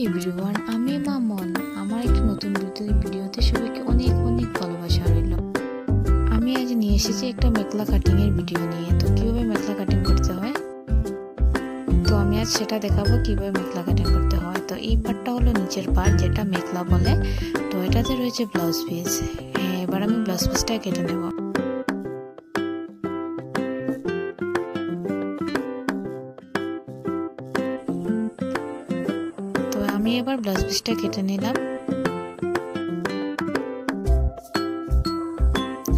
Everyone, আমি মামন। আমার একটি নতুন ভিডিওতে সবাইকে অনেক অনেক ভালোবাসা রইল। আমি আজ নিয়ে এসেছি একটা মেখলা কাটিং এর ভিডিও নিয়ে। তো কিভাবে মেখলা কাটিং করতে হয়, তো আমি আজ সেটা দেখাবো কিভাবে মেখলা কাটিং করতে হয়। তো এই পার্টটা হলো নিচের পার্ট, যেটা মেখলা বলে। তো এটাতে রয়েছে ব্লাউজ পিস। হ্যাঁ, এবার আমি ব্লাউজ পিসটা কেটে নেব। আমি এবার ব্লাউজ পিসটা কেটে নিলাম।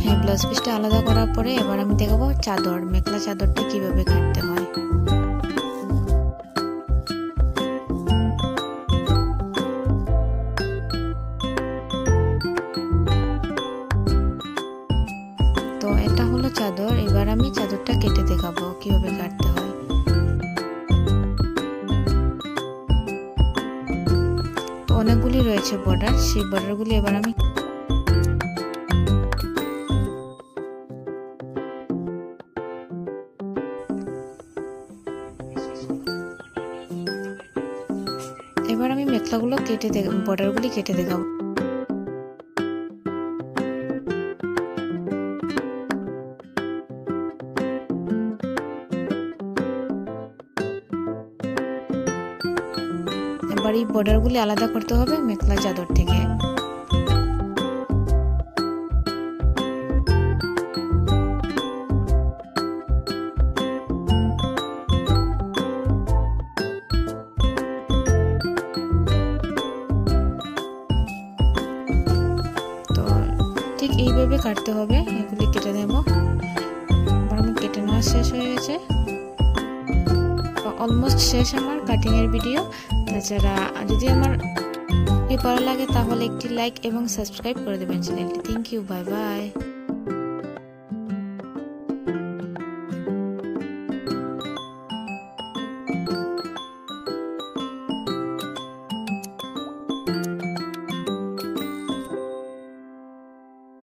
হ্যাঁ, ব্লাউজ পিসটা আলাদা করার পরে এবার আমি দেখাবো চাদর, মেখলা চাদরটা কিভাবে কাটতে হয়। তো এটা হলো চাদর, এবার আমি চাদরটা কেটে দেখাবো কিভাবে কাটতে হয়। অনেকগুলি রয়েছে বর্ডার, সেই বর্ডারগুলি এবার আমি মেখলাগুলো কেটে বর্ডারগুলি কেটে দেখাবো। এবার এই বর্ডারগুলি আলাদা করতে হবে মেখলা চাদর থেকে। তো ঠিক এইভাবে কাটতে হবে, এগুলি কেটে নেব। এবার আমার কেটে নেওয়া শেষ হয়ে গেছে, অলমোস্ট শেষ আমার কাটিং এর ভিডিও। তাছাড়া যদি আমার ভালো লাগে তাহলে একটি লাইক এবং সাবস্ক্রাইব করে দেবেন চ্যানেলটি। Thank you, bye by.